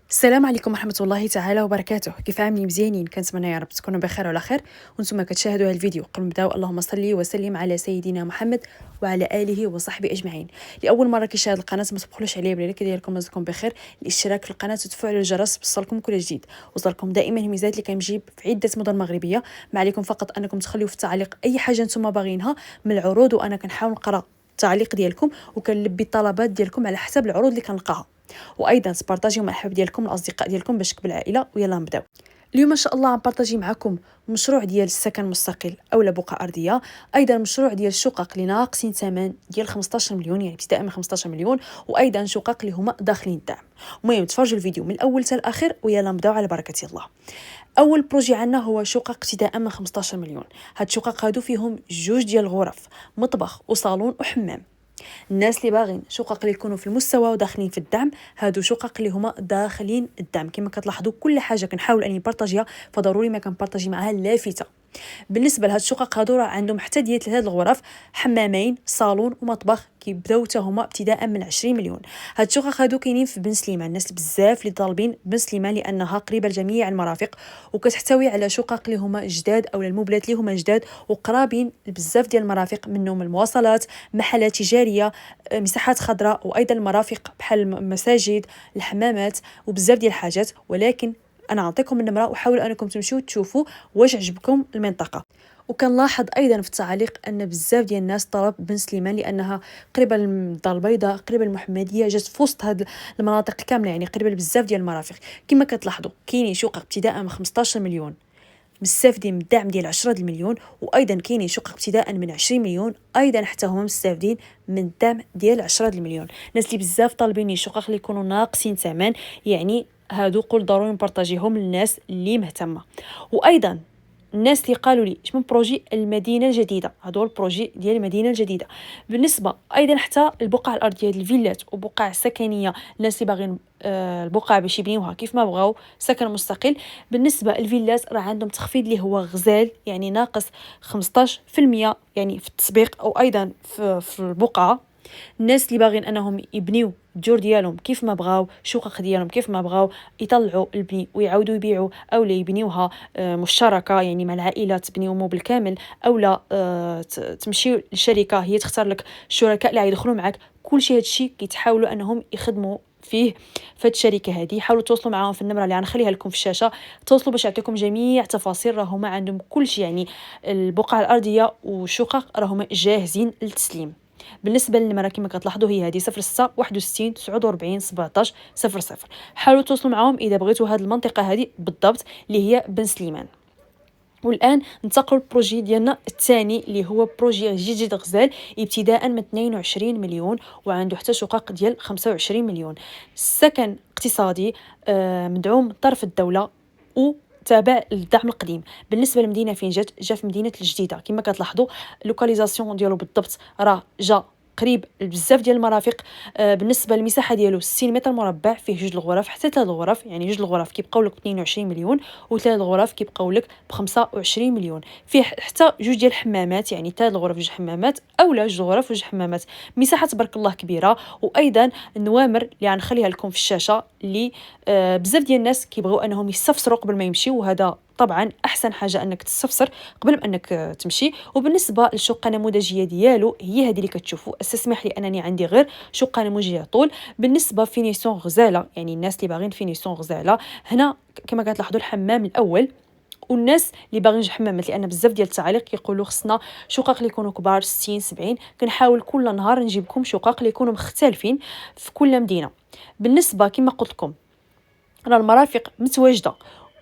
السلام عليكم ورحمة الله تعالى وبركاته. كيف عاملين؟ مزيانين؟ كنتمنى يا رب تكونوا بخير وعلى خير. وانتم كتشاهدوا هذا الفيديو قبل ما نبداو اللهم صل وسلم على سيدنا محمد وعلى اله وصحبه اجمعين. لاول مره كيشاهد القناه ما تبخلوش عليا بلا ديالكم رزقكم بخير، الاشتراك في القناه وتفعلوا الجرس بوصلكم كل جديد، وصلكم دائما الميزات اللي كنجيب في عده مدن مغربيه. ما عليكم فقط انكم تخليوا في التعليق اي حاجه نتوما باغينها من العروض، وانا كنحاول نقرا التعليق ديالكم وكنلبي الطلبات ديالكم على حسب العروض اللي كنلقاها. وايضا تبارطاجيو مع الحباب ديالكم الاصدقاء ديالكم باش تكبر العائله. ويلا نبداو. اليوم ان شاء الله غنبارطاجي معكم مشروع ديال السكن المستقل اولا بقعه ارضيه، ايضا مشروع ديال الشقق اللي ناقصين ثمن ديال 15 مليون، يعني ابتداء من 15 مليون، وايضا شقق اللي هما داخلين الدعم. المهم تفرجوا الفيديو من الاول حتى الاخير ويلا نبداو على بركه الله. اول بروجي عندنا هو شقق ابتداء من 15 مليون. هاد الشقق هادو فيهم جوج ديال الغرف، مطبخ وصالون وحمام. الناس اللي باغين شقق اللي يكونوا في المستوى وداخلين في الدعم، هادو شقق اللي هما داخلين الدعم. كما كتلاحظوا كل حاجه كنحاول اني نبارطاجيها، فضروري ما كنبارطاجي معها لافته. بالنسبه لهاد الشقق هادو راه عندهم حتى ديال 3 الغرف، حمامين، صالون ومطبخ، كيبداو حتى هما ابتداء من 20 مليون. هاد الشقق هادو كاينين في بن سليمان، الناس بزاف اللي طالبين بن سليمان لانها قريبه لجميع المرافق، وكتحتوي على شقق اللي هما جداد او المبلات اللي هما جداد وقرابين بزاف ديال المرافق، منهم المواصلات، محلات تجاريه، مساحات خضراء، وايضا المرافق بحال المساجد، الحمامات وبزاف ديال الحاجات. ولكن انا اعطيكم النمره وحاولوا انكم تمشيو تشوفوا واش عجبكم المنطقه. وكنلاحظ ايضا في التعاليق ان بزاف ديال الناس طلب بن سليمان لانها قريبه للدار البيضاء، قريبه للمحمديه، جات في وسط هاد المناطق كامله، يعني قريبه لبزاف ديال المرافق. كما كتلاحظوا كاينين شقق ابتداء من 15 مليون مستافدين من الدعم ديال 10 المليون، وايضا كاينين شقق ابتداء من 20 مليون ايضا حتى هما مستافدين من الدعم ديال 10 المليون. الناس اللي بزاف طالبين شقق اللي يكونوا ناقصين ثمن، يعني هادو قول ضروري نبارطاجيهم للناس اللي مهتمه. وايضا الناس اللي قالوا لي من بروجي المدينه الجديده، هذا هو البروجي ديال المدينه الجديده. بالنسبه ايضا حتى البقع الارضيه ديال الفيلات وبقع سكنيه، الناس اللي باغيين البقع باش يبنيوها كيف ما بغاو سكن مستقل. بالنسبه للفيلات راه عندهم تخفيض اللي هو غزال، يعني ناقص 15% يعني في التسبيق او ايضا في البقعه. الناس اللي باغين انهم يبنيو الديور ديالهم كيف ما بغاو، شقق ديالهم كيف ما بغاو، يطلعوا البني ويعاودوا يبيعوا او لا يبنيوها مشتركه، يعني مع العائله تبنيوهم بالكامل، او لا تمشي للشركه هي تختار لك الشركاء اللي غيدخلوا معك. كلشي هادشي كيتحاولوا انهم يخدموا فيه في الشركه هذه. حاولوا توصلوا معاهم في النمره اللي غنخليها لكم في الشاشه، توصلوا باش يعطيكم جميع التفاصيل. راهما عندهم كلشي، يعني البقعه الارضيه والشقق راهما جاهزين للتسليم. بالنسبه للنمره كما كتلاحظوا هي هذه 06 61 49 17 00. حاولوا توصلوا معهم اذا بغيتوا هذه المنطقه هذه بالضبط اللي هي بن سليمان. والان ننتقلوا للبروجي ديالنا الثاني اللي هو بروجي جديد غزال ابتداء من 22 مليون وعنده حتى شقق ديال 25 مليون. السكن اقتصادي مدعوم من طرف الدوله و تابع للدعم القديم. بالنسبه للمدينه فين جا في مدينه الجديده. كما كتلاحظوا اللوكاليزاسيون ديالو بالضبط راه جا قريب بزاف ديال المرافق. بالنسبه للمساحه ديالو 60 متر مربع، فيه جوج الغرف حتى 3 الغرف، يعني جوج الغرف كيبقاو لك ب 22 مليون وثلاث الغرف كيبقاو لك ب 25 مليون. فيه حتى جوج ديال الحمامات، يعني 3 الغرف جوج حمامات اولا جوج الغرف جوج حمامات. مساحه تبارك الله كبيره. وايضا النوامر اللي غنخليها لكم في الشاشه اللي بزاف ديال الناس كيبغيو انهم يستفسروا قبل ما يمشيو، وهذا طبعا احسن حاجه انك تستفسر قبل ما انك تمشي. وبالنسبه للشقه النموذجيه ديالو هي هذه اللي كتشوفوا. استسمح لي انني عندي غير شقه نموذجيه طول. بالنسبه فينيسيون غزاله، يعني الناس اللي باغيين فينيسيون غزاله، هنا كما كتلاحظوا الحمام الاول. والناس اللي باغيين جوج حمامات، لان بزاف ديال التعاليق كيقولوا خصنا شقق اللي يكونوا كبار 60 70. كنحاول كل نهار نجيب لكم شقق اللي يكونوا مختلفين في كل مدينه. بالنسبه كما قلت لكم راه المرافق متواجده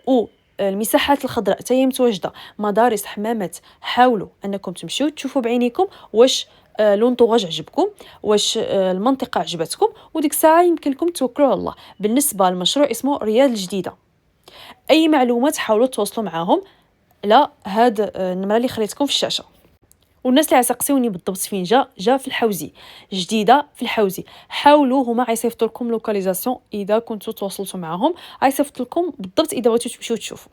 و المساحات الخضراء حتى هي متواجده، مدارس، حمامات. حاولوا انكم تمشيو تشوفوا بعينيكم واش لونطوغاج عجبكم، واش المنطقه عجبتكم، وديك الساعه يمكن لكم توكلوا على الله. بالنسبه للمشروع اسمه رياض الجديده. اي معلومات حاولوا تواصلوا معاهم على هاد النمره اللي خليتكم في الشاشه. والناس اللي عسقسيوني بالضبط فين جا في الحوزي، جديده في الحوزي. حاولوا هما غيصيفطوا لكم لوكاليزاسيون اذا كنتوا تواصلتوا معاهم، غيصيفطوا لكم بالضبط اذا بغيتوا تمشيو تشوفوا.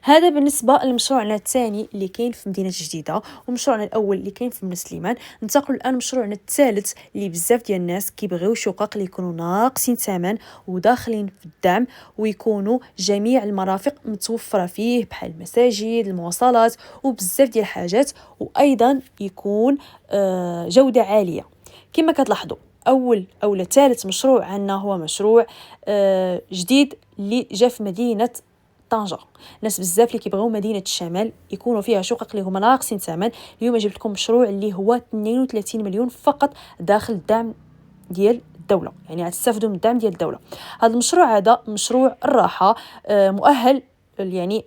هذا بالنسبه لمشروعنا الثاني اللي كاين في مدينه جديده، ومشروعنا الاول اللي كاين في بن سليمان. ننتقلوا الان لمشروعنا الثالث اللي بزاف ديال الناس كيبغيو شقق اللي يكونوا ناقصين ثمن وداخلين في الدعم، ويكونوا جميع المرافق متوفره فيه بحال المساجد، المواصلات وبزاف ديال الحاجات، وايضا يكون جوده عاليه. كما كتلاحظوا اول اولا ثالث مشروع عندنا هو مشروع جديد اللي جا في مدينه طنجة. ناس بزاف اللي كيبغيو مدينه الشمال يكونوا فيها شقق اللي هما ناقصين ثمن. اليوم جبت لكم مشروع اللي هو 32 مليون فقط داخل الدعم ديال الدوله، يعني غتستافدوا من الدعم ديال الدوله. هذا المشروع هذا مشروع الراحه مؤهل، يعني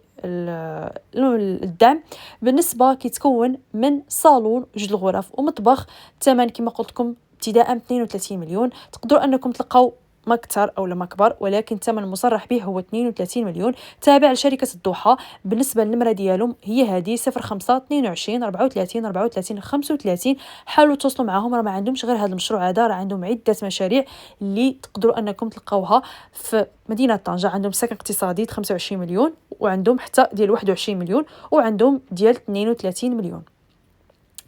الدعم بالنسبه كيتكون من صالون، جوج الغرف ومطبخ. الثمن كما قلت لكم ابتداء 32 مليون. تقدروا انكم تلقاو ما اكثر او ما كبر، ولكن الثمن المصرح به هو 32 مليون. تابع لشركه الضحى. بالنسبه للنمره ديالهم هي هذه 05 22 34 34 35. حاولوا توصلوا معهم، راه ما عندهمش غير هذا المشروع هذا، راه عندهم عده مشاريع اللي تقدروا انكم تلقاوها في مدينه طنجه. عندهم سكن اقتصادي 25 مليون، وعندهم حتى ديال 21 مليون، وعندهم ديال 32 مليون.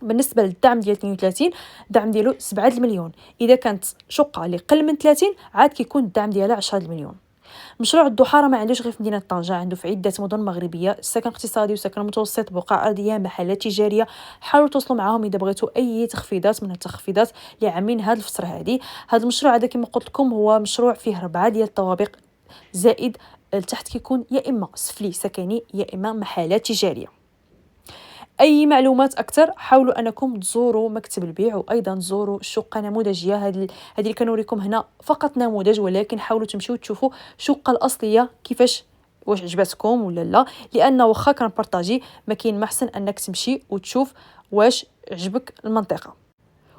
بالنسبه للدعم ديال 32 الدعم ديالو 7 المليون. اذا كانت شقه اللي قل من 30 عاد كيكون الدعم ديالها 10 المليون. مشروع الضحى راه ما عندوش غير في مدينه طنجه، عنده في عده مدن مغربيه، سكن اقتصادي وسكن متوسط، بقع ارضيه، محلات تجاريه. حاولوا توصلوا معهم اذا بغيتوا اي تخفيضات من التخفيضات اللي عاملين هذه الفتره هذه. هذا المشروع هذا كما قلت لكم هو مشروع فيه 4 ديال الطوابق، زائد لتحت كيكون يا اما سفلي سكني يا اما محلات تجاريه. اي معلومات اكثر حاولوا انكم تزوروا مكتب البيع، وايضا تزوروا الشقه نموذجيه. هذه اللي كنوريكم هنا فقط نموذج، ولكن حاولوا تمشيو تشوفوا الشقه الاصليه كيفاش، واش عجبتكم ولا لا، لان واخا كنبارطاجي ما كاين ما احسن انك تمشي وتشوف واش عجبك المنطقه.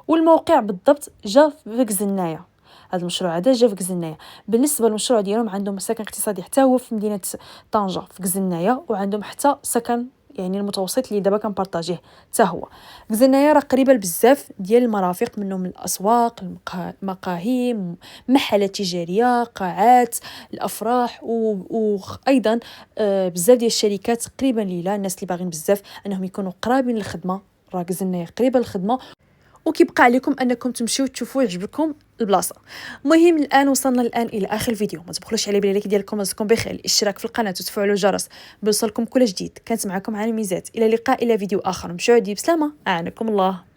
والموقع بالضبط جا في كزنايه. هذا المشروع هذا جا في كزنايه. بالنسبه للمشروع ديالهم عندهم سكن اقتصادي حتى هو في مدينه طنجه في كزنايه، وعندهم حتى سكن يعني المتوسط اللي دابا كنبارطاجيه حتى هو. كزنايه راه قريبه بزاف ديال المرافق، منهم الاسواق، المقاهي، محلات تجاريه، قاعات الافراح، وايضا بزاف ديال الشركات قريبه ليلا. الناس اللي باغيين بزاف انهم يكونوا قرابين للخدمه، راه كزنايه قريبه للخدمه، وكيبقى عليكم انكم تمشيو تشوفوا يعجبكم البلاصه. المهم الان وصلنا الى اخر الفيديو. ما تبخلوش على بالك ديالكم، راسكم بخير، الاشتراك في القناه وتفعلوا الجرس بيوصلكم كل جديد. كانت معكم عالم ميزات، الى اللقاء الى فيديو اخر. مشاو بسلامه، اعانكم الله.